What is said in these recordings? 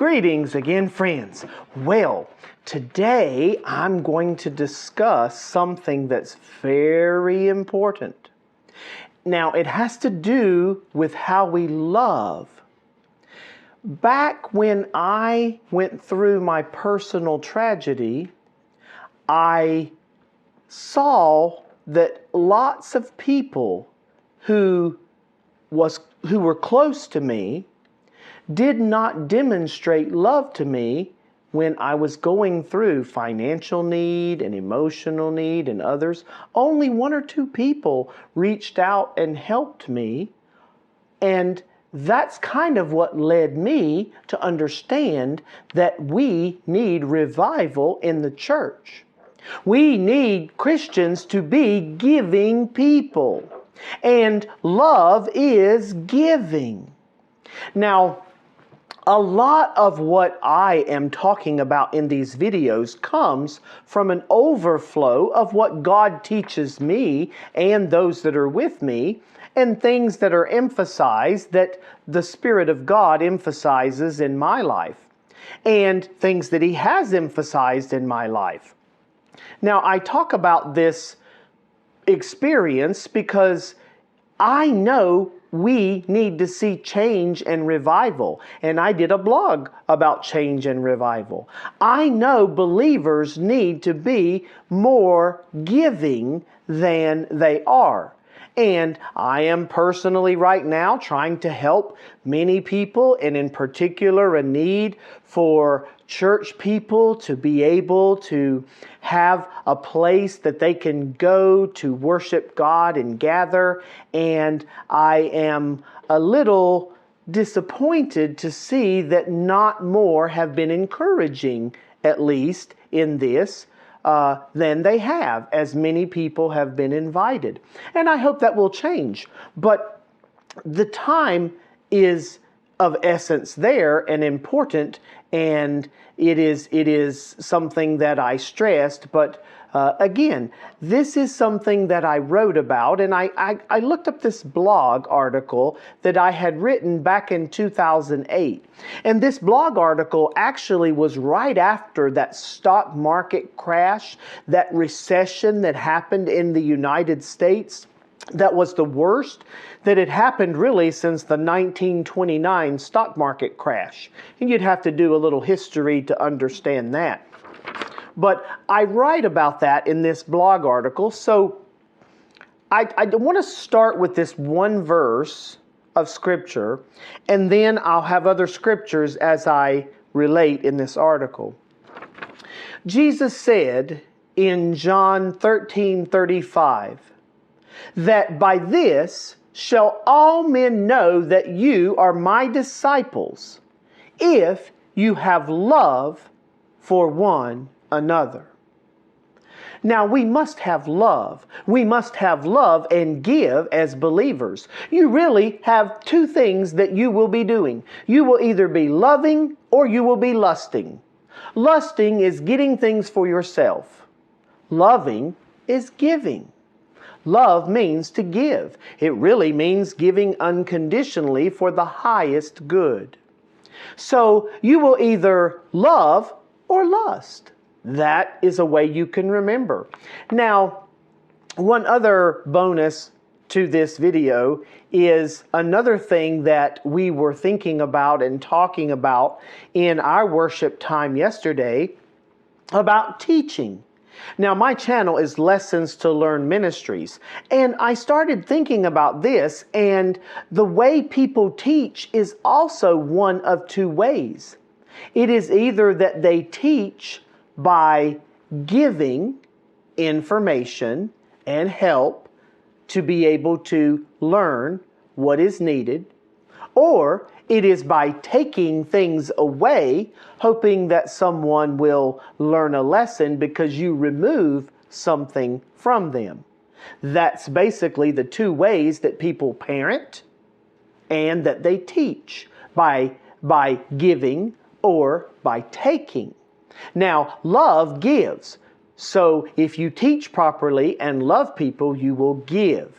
Greetings again, friends. Well, today I'm going to discuss something that's very important. Now, it has to do with how we love. Back when I went through my personal tragedy, I saw that lots of people who were close to me did not demonstrate love to me when I was going through financial need and emotional need and others. Only one or two people reached out and helped me. And that's kind of what led me to understand that we need revival in the church. We need Christians to be giving people. And love is giving. Now, a lot of what I am talking about in these videos comes from an overflow of what God teaches me and those that are with me, and things that are emphasized that the Spirit of God emphasizes in my life, and things that He has emphasized in my life. Now, I talk about this experience because I know we need to see change and revival. And I did a blog about change and revival. I know believers need to be more giving than they are. And I am personally right now trying to help many people, and in particular a need for church people to be able to have a place that they can go to worship God and gather. And I am a little disappointed to see that not more have been encouraging, at least in this, than they have, as many people have been invited. And I hope that will change. But the time is of essence there and important, and it is something that I stressed. But again, this is something that I wrote about, and I looked up this blog article that I had written back in 2008. And this blog article actually was right after that stock market crash, that recession that happened in the United States. That was the worst that had happened really since the 1929 stock market crash. And you'd have to do a little history to understand that. But I write about that in this blog article. So I want to start with this one verse of Scripture, and then I'll have other scriptures as I relate in this article. Jesus said in John 13:35, that by this shall all men know that you are my disciples, if you have love for one another. Now, we must have love. We must have love and give as believers. You really have two things that you will be doing. You will either be loving or you will be lusting. Lusting is getting things for yourself. Loving is giving. Love means to give. It really means giving unconditionally for the highest good. So you will either love or lust. That is a way you can remember. Now, one other bonus to this video is another thing that we were thinking about and talking about in our worship time yesterday about teaching. Now, my channel is Lessons to Learn Ministries, and I started thinking about this, and the way people teach is also one of two ways. It is either that they teach by giving information and help to be able to learn what is needed, or it is by taking things away, hoping that someone will learn a lesson because you remove something from them. That's basically the two ways that people parent and that they teach, by giving or by taking. Now, love gives. So if you teach properly and love people, you will give.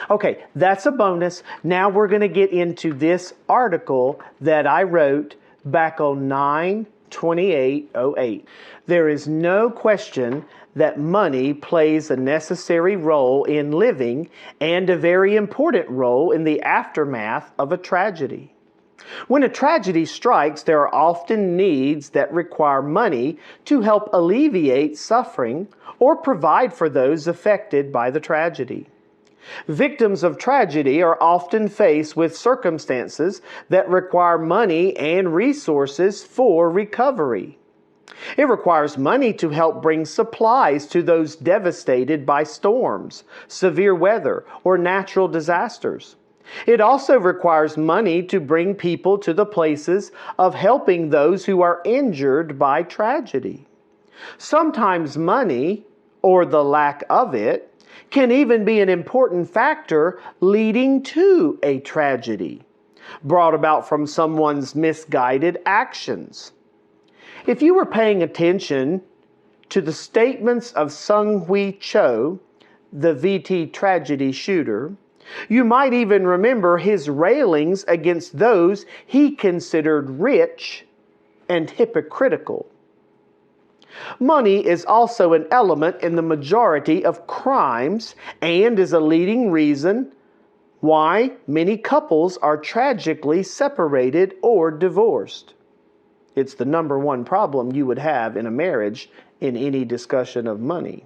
Okay, that's a bonus. Now we're going to get into this article that I wrote back on 9/28/08. There is no question that money plays a necessary role in living and a very important role in the aftermath of a tragedy. When a tragedy strikes, there are often needs that require money to help alleviate suffering or provide for those affected by the tragedy. Victims of tragedy are often faced with circumstances that require money and resources for recovery. It requires money to help bring supplies to those devastated by storms, severe weather, or natural disasters. It also requires money to bring people to the places of helping those who are injured by tragedy. Sometimes money, or the lack of it, can even be an important factor leading to a tragedy, brought about from someone's misguided actions. If you were paying attention to the statements of Sung-Hui Cho, the VT tragedy shooter, you might even remember his railings against those he considered rich and hypocritical. Money is also an element in the majority of crimes and is a leading reason why many couples are tragically separated or divorced. It's the number one problem you would have in a marriage in any discussion of money.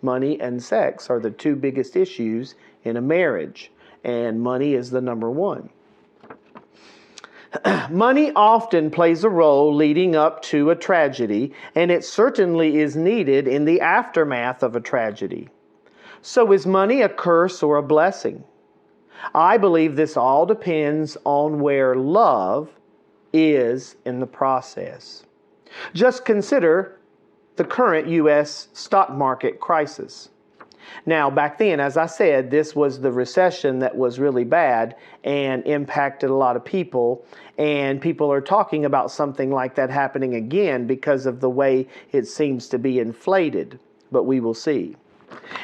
Money and sex are the two biggest issues in a marriage, and money is the number one. Money often plays a role leading up to a tragedy, and it certainly is needed in the aftermath of a tragedy. So is money a curse or a blessing? I believe this all depends on where love is in the process. Just consider the current U.S. stock market crisis. Now, back then, as I said, this was the recession that was really bad and impacted a lot of people. And people are talking about something like that happening again because of the way it seems to be inflated. But we will see.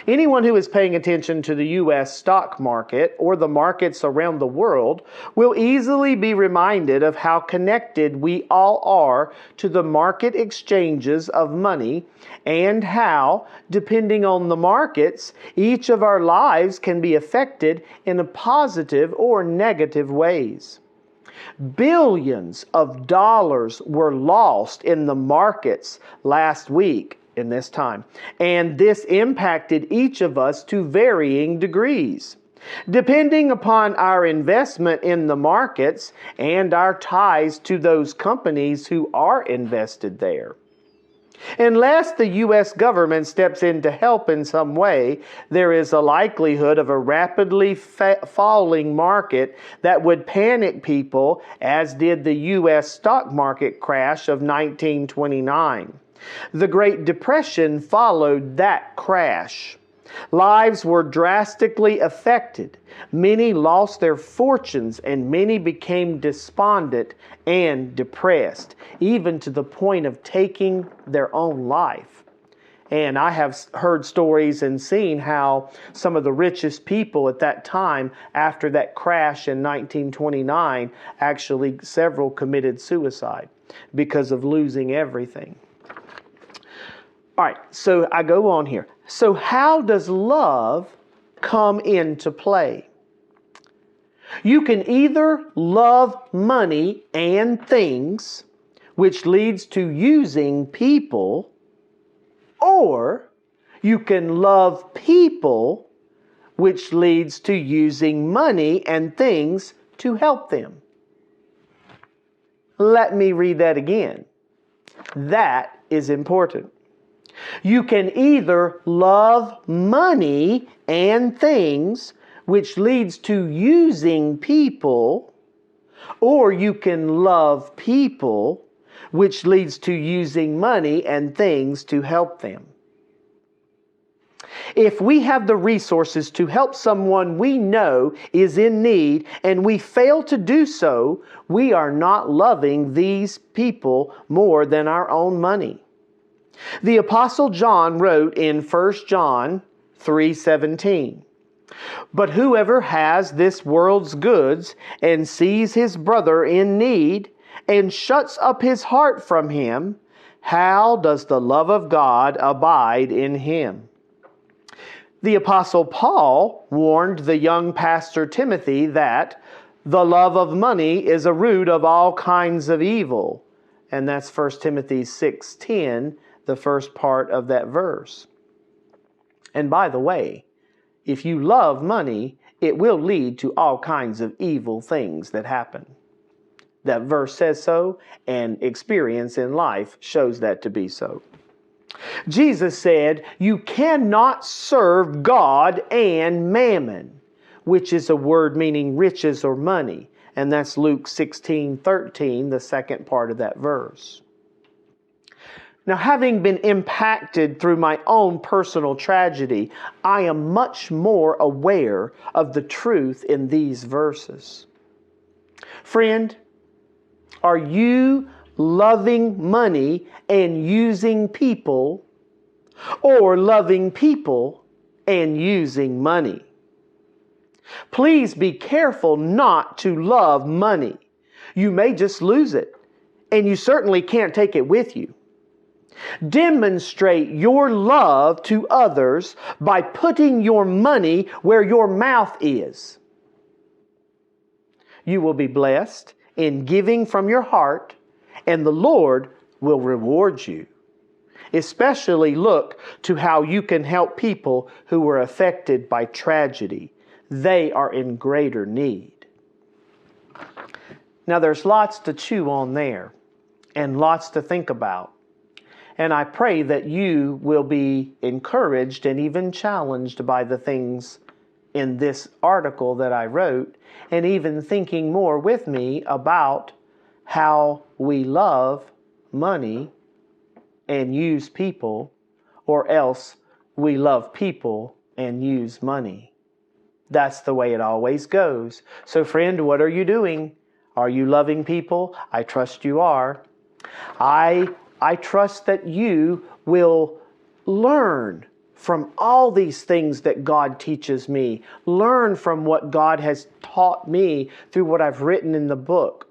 Anyone who is paying attention to the U.S. stock market or the markets around the world will easily be reminded of how connected we all are to the market exchanges of money and how, depending on the markets, each of our lives can be affected in a positive or negative ways. Billions of dollars were lost in the markets last week in this time, and this impacted each of us to varying degrees, depending upon our investment in the markets and our ties to those companies who are invested there. Unless the U.S. government steps in to help in some way, there is a likelihood of a rapidly falling market that would panic people, as did the U.S. stock market crash of 1929. The Great Depression followed that crash. Lives were drastically affected. Many lost their fortunes and many became despondent and depressed, even to the point of taking their own life. And I have heard stories and seen how some of the richest people at that time, after that crash in 1929, actually several committed suicide because of losing everything. All right, so I go on here. So how does love come into play? You can either love money and things, which leads to using people, or you can love people, which leads to using money and things to help them. Let me read that again. That is important. You can either love money and things, which leads to using people, or you can love people, which leads to using money and things to help them. If we have the resources to help someone we know is in need and we fail to do so, we are not loving these people more than our own money. The Apostle John wrote in 1 John 3:17, "But whoever has this world's goods and sees his brother in need and shuts up his heart from him, how does the love of God abide in him? The Apostle Paul warned the young pastor Timothy that the love of money is a root of all kinds of evil. And that's 1 Timothy 6:10, the first part of that verse. And by the way, if you love money, it will lead to all kinds of evil things that happen. That verse says so, and experience in life shows that to be so. Jesus said, you cannot serve God and mammon, which is a word meaning riches or money. And that's Luke 16:13, the second part of that verse. Now, having been impacted through my own personal tragedy, I am much more aware of the truth in these verses. Friend, are you loving money and using people, or loving people and using money? Please be careful not to love money. You may just lose it, and you certainly can't take it with you. Demonstrate your love to others by putting your money where your mouth is. You will be blessed in giving from your heart, and the Lord will reward you. Especially look to how you can help people who were affected by tragedy. They are in greater need. Now there's lots to chew on there and lots to think about. And I pray that you will be encouraged and even challenged by the things in this article that I wrote, and even thinking more with me about how we love money and use people, or else we love people and use money. That's the way it always goes. So friend, what are you doing? Are you loving people? I trust you are. I trust that you will learn from all these things that God teaches me. Learn from what God has taught me through what I've written in the book.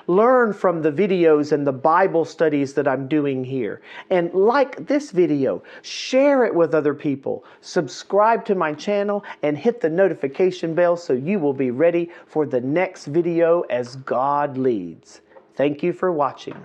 Learn from the videos and the Bible studies that I'm doing here. And like this video, share it with other people. Subscribe to my channel and hit the notification bell so you will be ready for the next video as God leads. Thank you for watching.